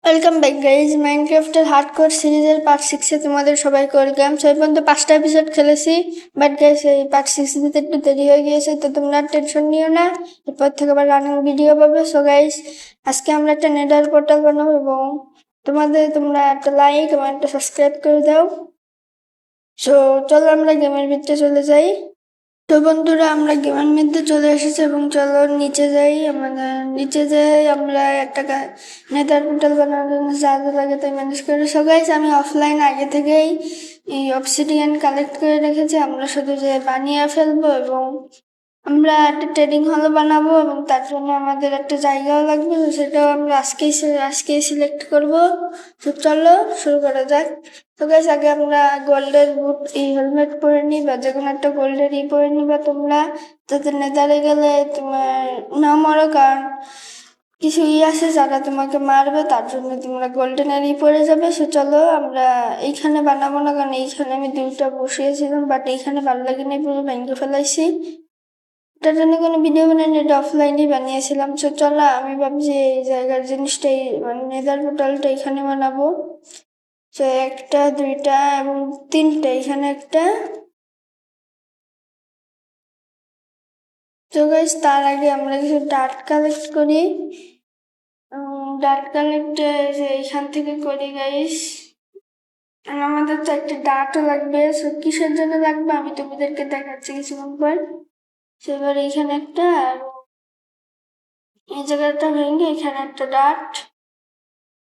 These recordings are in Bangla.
Welcome back guys. মাইনক্রাফটের হার্ডকোর সিরিজের পার্ট 6-এ তোমাদের সবাইকে ওয়েলকাম। সেই পর্যন্ত 5টা এপিসোড খেলেছি, বাট গাইজ এই পার্ট 6 দিতে একটু দেরি হয়ে গিয়েছে, তো তোমরা টেনশন নিও না, এরপর থেকে আবার রানিং ভিডিও পাবে। সো গাইজ, আজকে আমরা একটা নেডার পোর্টাল বানাবো এবং তোমরা একটা লাইক এবং একটা সাবস্ক্রাইব করে দাও। সো চলো আমরা গেমের ভিতরে চলে যাই। তো বন্ধুরা, আমরা গেমের মধ্যে চলে এসেছি এবং চলো নিচে যাই আমরা একটা নেতার পোর্টাল বানানোর জন্য যা যা লাগে তাই ম্যানেজ করে। সো গাইস, আমি অফলাইন আগে থেকেই এই অবসিডিয়ান কালেক্ট করে রেখেছি, আমরা শুধু যে বানিয়ে ফেলবো এবং আমরা একটা ট্রেডিং হলও বানাবো এবং তার জন্য আমাদের একটা জায়গাও লাগবে, সেটাও আমরা আজকেই সিলেক্ট করব। তো চলো শুরু করা যাক। তো গাইস, আগে আমরা গোল্ডের বুট হেলমেট পরে নিই বা যে কোনো একটা গোল্ডের পরে নিবা তোমরা, যাতে নেদারে গেলে তোমার না মরো, কারণ কিছু আছে যারা তোমাকে মারবে, তার জন্য তোমরা গোল্ডেনের পরে যাবে। সে চলো আমরা এইখানে বানাবো না, কারণ এইখানে আমি 2টা বসিয়েছিলাম, বাট এইখানে ভালো লাগে না, পুরো ভেঙে ফেলাইছি। এটার জন্য কোনো ভিডিও বানাইনি, এটা অফলাইনেই বানিয়েছিলাম। সো চলো, আমি ভাবছি এই জায়গার জিনিসটাই মানে নেদার পোর্টালটা এখানে বানাবো। সো 1টা 2টা এবং 3টা এখানে একটা। তো গাইস, তার আগে আমরা কিছু ডাট কালেক্ট করি। ডাট কালেক্ট এইখান থেকে করি গাইস। আমাদের তো একটা ডাটও লাগবে। সো কিসের জন্য লাগবে আমি তোমাদেরকে দেখাচ্ছি কিছুক্ষণ পর। সেবার এইখানে একটা, আর এই জায়গাটা ভেঙে এখানে একটা ডাট,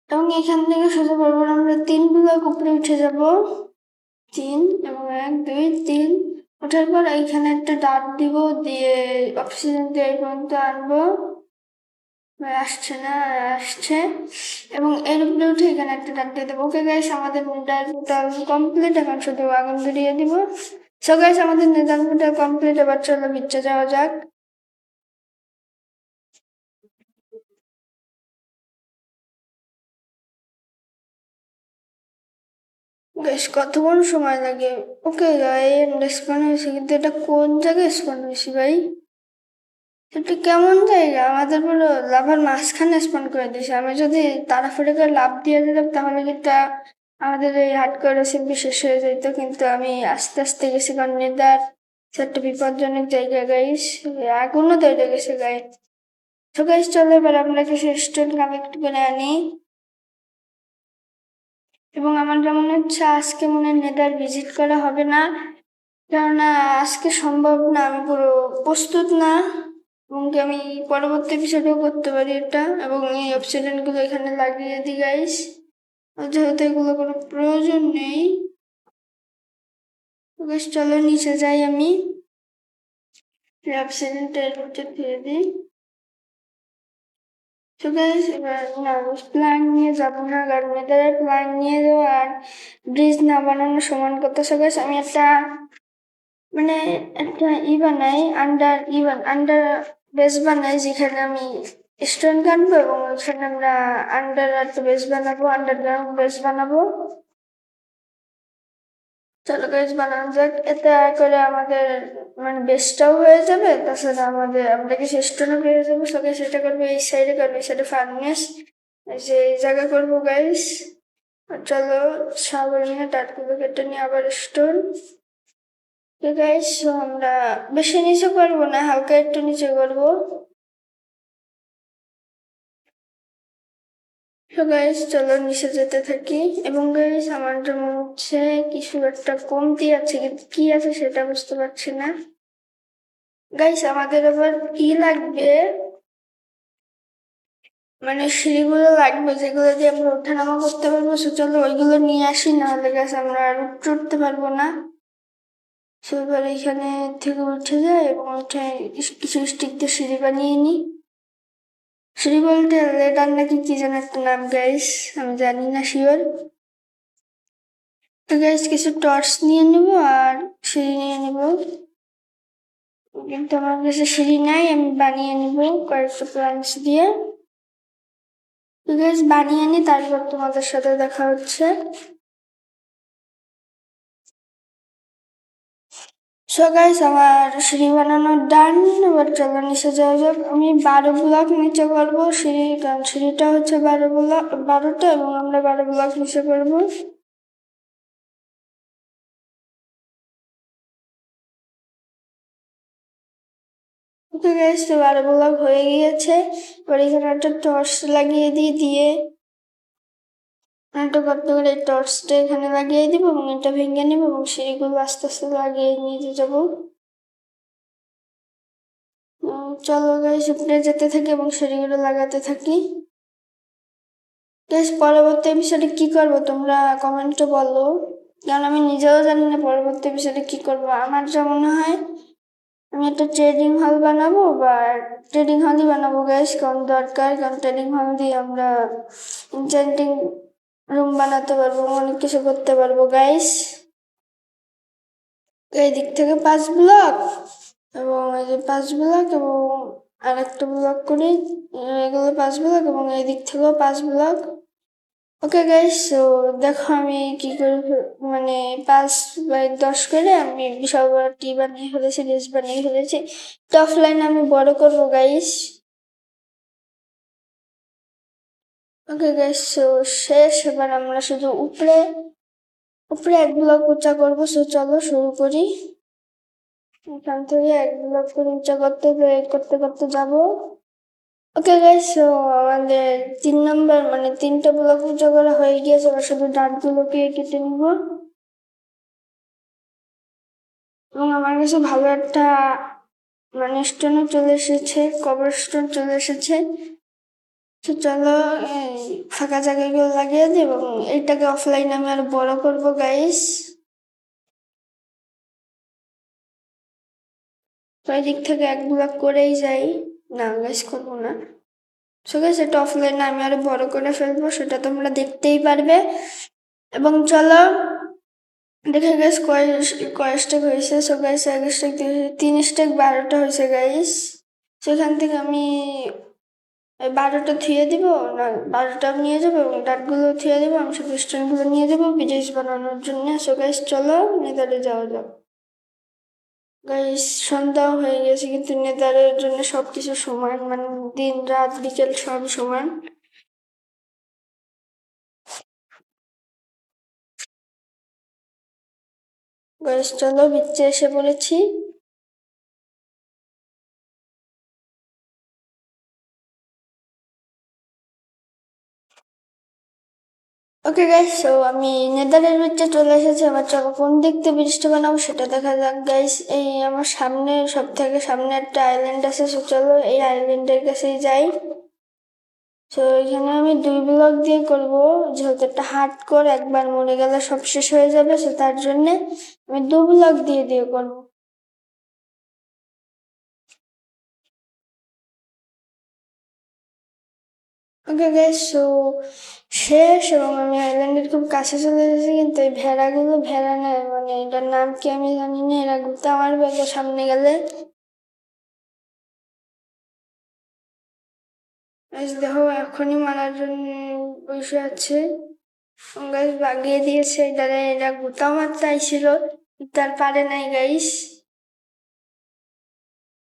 এবং এখান থেকে সোজা বরাবর আমরা 3 ব্লক উপরে উঠে যাব। 3 এবং 1 2 3 ওঠার পর এইখানে একটা ডাট দিব, দিয়ে অক্সিজেন দিয়ে এই পর্যন্ত আনবো। আসছে না, আসছে। এবং এর উপরে উঠে এখানে একটা ডাট দিয়ে দেবো। ওকে গাইস, আমাদের নেদার পোর্টাল কমপ্লিট, এখন শুধু আগুন ধরিয়ে দিব। সো গাইস, আমাদের নেদার পোর্টাল কমপ্লিট, এবার চলো ভিতরে যাওয়া যাক। বেশ কতক্ষণ সময় লাগে? ওকে গাই, আমরা স্পন হয়েছি, কিন্তু এটা কোন জায়গায় স্পন হয়েছি ভাই? এটা কেমন জায়গা? আমাদের পুরো লাভার মাঝখানে স্পন করে দিয়েছে। আমি যদি তাড়াহুড়ো করে লাভ দিয়ে দিতাম তাহলে কিন্তু আমাদের এই হার্ডকোর রেসিপি শেষ হয়ে যেত, কিন্তু আমি আস্তে আস্তে গেছি, কারণ নেদার একটা বিপজ্জনক জায়গা গাইস, আগুনও ধরে গেছে গাইস। তো গাইস, চলো এবার আমরা কিছু স্টোন কালেক্ট করে আনি। এবং আমার যেমন হচ্ছে আজকে মনে হয় নেদার ভিজিট করা হবে না, কেননা আজকে সম্ভব না, আমি পুরো প্রস্তুত না। এবং কি আমি পরবর্তী এপিসোডেও করতে পারি এটা, এবং এই অপশন গুলো এখানে লাগিয়ে দিই গাইস, যেহেতু এগুলো কোনো প্রয়োজন নেই। গাইস চলো নিচে যাই, আমি অপশনটা এর মধ্যে দিয়ে দিই। তো গাইস, এবার না প্ল্যান নিয়ে যাবো না, কারণ নেদারের প্ল্যান নিয়ে যাওয়া আর ব্রিজ না বানানো সমান করতেছে গাইস। আমি একটা মানে একটা বানাই, আন্ডার বেস বানাই, যেখানে আমি স্টোন কাটবো এবং ওখানে আমরা আন্ডার একটা বেস বানাবো, আন্ডারগ্রাউন্ড বেস বানাবো। চলো গাইজ বানানো যাক। এতে করে আমাদের মানে বেসটাও হয়ে যাবে, তাছাড়া আমরা কিছু স্টোনও পেয়ে যাবো। সবাই সেটা করবো, এই সাইডে করবো, এই সাইডে ফার্নেস, এই জায়গা করবো গাইজ। চলো সবাই নিয়ে ডাটগুলো কেটে নিয়ে আবার স্টোন। গাইস, আমরা বেশি নিচে করবো না, হালকা একটু নিচে করবো। তো গাইস, চলো নিচে যেতে থাকি। এবং গাইস, আমার যেমন হচ্ছে কিছু একটা কমতি আছে, কিন্তু কি আছে সেটা বুঝতে পারছি না। গাইস, আমাদের আবার কি লাগবে, মানে সিঁড়িগুলো লাগবে যেগুলো দিয়ে আমরা ওঠানামা করতে পারবো। সো চলো ওইগুলো নিয়ে আসি, নাহলে গাছ আমরা আর উঠতে পারবো না। সো এবার এখানে থেকে উঠে যায় এবং উঠে কিছু স্টিক দিয়ে সিঁড়ি বানিয়ে নিই। সিঁড়ি বলতে লেডার নাকি কি যেন একটা নাম গাইস, আমি জানি না শিওর। তো গাইস, কিছু টর্চ নিয়ে নেব আর সিঁড়ি নিয়ে নেব, কিন্তু আমার কাছে সিঁড়ি নাই, আমি বানিয়ে নেব কয়েকটা প্লান্টস দিয়ে। তো গাইস, বানিয়ে নি, তারপর তোমাদের সাথে দেখা হচ্ছে। সো গাইস আমার সিঁড়ি বানানো ডান। এবার চলো নিচে যাওয়া যাক। আমি 12 ব্লক নিচে করবো সিঁড়ি, কারণ সিঁড়িটা হচ্ছে 12টা এবং আমরা 12 ব্লক নিচে করবো। ওকে গাইস, তো 12 ব্লক হয়ে গিয়েছে। এবার এখানে একটা টর্চ লাগিয়ে দিয়ে একটা গর্ত করে টর্চটা এখানে লাগিয়ে দিব এবং এটা ভেঙে নিব এবং সিঁড়িগুলো আস্তে আস্তে লাগিয়ে নিয়ে যাবো। চলো গাইস উপরে যেতে থাকি এবং সিঁড়িগুলো লাগাতে থাকি। গাইস পরবর্তী এপিসোডে কি করবো তোমরা কমেন্টে বলো, কারণ আমি নিজেও জানি না পরবর্তী এপিসোডে কি করবো। আমার যা মনে হয় আমি একটা ট্রেডিং হল বানাবো, বা ট্রেডিং হলই বানাবো গাইস, কারণ দরকার, কারণ ট্রেডিং হল দিয়ে আমরা এনচ্যান্টিং রুম বানাতে পারবো, অনেক কিছু করতে পারবো গাইস। এই দিক থেকে 5 ব্লক এবং এই যে 5 ব্লক এবং আর একটা ব্লক করি, এগুলো 5 ব্লক এবং এই দিক থেকেও 5 ব্লক। ওকে গাইস, তো দেখো আমি কি করে মানে 5/10 করে আমি বিশাল বড় টি বানিয়ে ফেলেছি, লিস্ট বানিয়ে ফেলেছি। টপ লাইন আমি বড় করবো গাইস। ওকে গাইস, তো শেষ। এবার আমরা শুধু উপরে উপরে 1 ব্লক উঁচা করবো। সো চলো শুরু করি। এখান থেকে 1 ব্লক করে উঁচা করতে করতে করতে যাবো। ওকে গাইস, তো আমাদের 3 নম্বর মানে 3টে ব্লক উঁচা করা হয়ে গিয়েছে। এবার শুধু ডাটগুলোকে কেটে নিব এবং আমার কাছে ভালো একটা মানে স্টোনও চলে এসেছে, কভার স্টোন চলে এসেছে। তো চলো এই ফাঁকা জায়গাগুলো লাগিয়ে দিই এবং এইটাকে অফলাইন আমি আরো বড় করবো গাইস। তো এই দিক থেকে 1 ব্লক করেই যাই। না গাইস করবো না। সো গাইস এটা অফলাইন আমি আরো বড় করে ফেলবো, সেটা তোমরা দেখতেই পারবে। এবং চলো দেখে গাইস কয় স্টেক হয়েছে। সো গাইস 1 স্টেক 3 স্টেক 12টা হয়েছে গাইস। সেখান থেকে আমি 12টা থুয়ে দিব, না 12টা নিয়ে যাবো এবং ডাটগুলো থুয়ে দেবো। আমি সব স্টোনগুলো নিয়ে যাবো ব্রিজ বানানোর জন্য। সো গাইস চলো নেদারে যাওয়া যাক। গাইস সন্ধ্যাও হয়ে গেছে, কিন্তু নেদারের জন্য সবকিছু সমান, মানে দিন রাত বিকেল সব সমান। গাইস চলো বিচে এসে পড়েছি। ওকে গাইস, তো আমি নেদারের বিচে চলে এসেছি। আবার চলো কোন দিক থেকে ব্রিজটা বানাবো সেটা দেখা যাক গাইস। এই আমার সামনে, সব থেকে সামনে একটা আইল্যান্ড আছে। সো চলো এই আইল্যান্ডের কাছেই যাই। তো এখানে আমি 2 ব্লক দিয়ে করবো, যেহেতু একটা হার্ড কোর, একবার মরে গেলে সব শেষ হয়ে যাবে। সো তার জন্য আমি 2 ব্লক দিয়ে করবো। ওকে গাইস, তো শেষ এবং আমি আইল্যান্ডের খুব কাছে চলে এসেছি, কিন্তু এই ভেড়াগুলো ভেড়া নয়, মানে এটার নাম কি আমি জানি না, এরা গুতা মারবে এদের সামনে গেলে। গাইস দেখো এখনই মারার জন্য বসে আছে। গাইস বাগিয়ে দিয়েছে এটারে, এরা গুতা মারতে আইছিল, তার পারে নাই গাইস।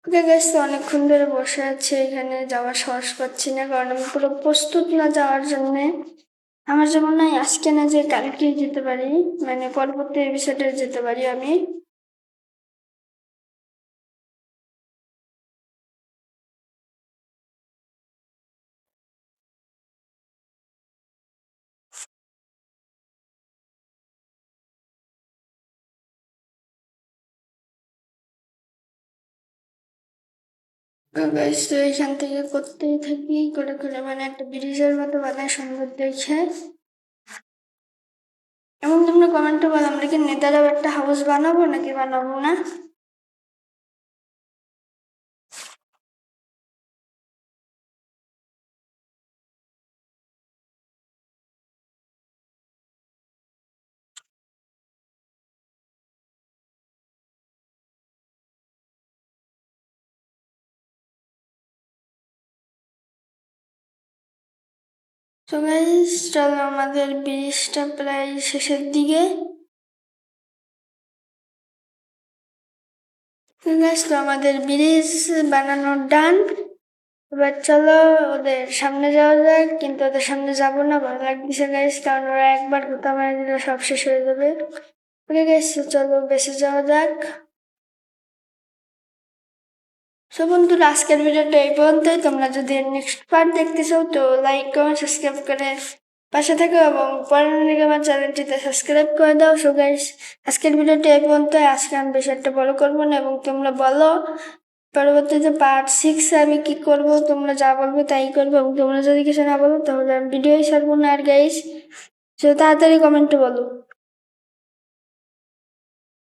ওকে গাইস, তো অনেকক্ষণ ধরে বসে আছে এখানে, যাওয়ার সাহস পাচ্ছি না, কারণ আমি পুরো প্রস্তুত না যাওয়ার জন্য। আমার যেমন নয় আজকে না যে কালকে যেতে পারি, মানে পরবর্তী এপিসোডে যেতে পারি আমি। গাইস তো এখান থেকে করতেই থাকি, করে করে মানে একটা ব্রিজের মতো বানায় সুন্দর দেখে। এবং তোমরা কমেন্টে বলো আমরা কি নেদারেও একটা হাউস বানাবো নাকি বানাবো না। তো গাইস চলো আমাদের ব্রিজটা প্রায় শেষের দিকে। তো আমাদের ব্রিজ বানানোর ডান। এবার চলো ওদের সামনে যাওয়া যাক, কিন্তু ওদের সামনে যাব না, ভালো লাগতেছে গাইস, কারণ ওরা একবার গোতা মারা দিলে সব শেষ হয়ে যাবে। ওকে গাইস, চলো বেঁচে যাওয়া যাক। সো বন্ধুরা, আজকের ভিডিওটা এই পর্যন্তই। তোমরা যদি নেক্সট পার্ট দেখতে চাও তো লাইক কমেন্ট সাবস্ক্রাইব করে পাশে থাকো, এবং পরবর্তী আমার চ্যানেলটিতে সাবস্ক্রাইব করে দাও। সো গাইস, আজকের ভিডিওটা এই পর্যন্ত। আজকে আমি বেশি একটা বড় করবো না, এবং তোমরা বলো পরবর্তীতে পার্ট 6 আমি কি করব, তোমরা যা বলবে তাই করবো, এবং তোমরা যদি কিছু না বলো তাহলে আমি ভিডিওই ছাড়বো না। আর গাইস, তাড়াতাড়ি কমেন্টে বলো।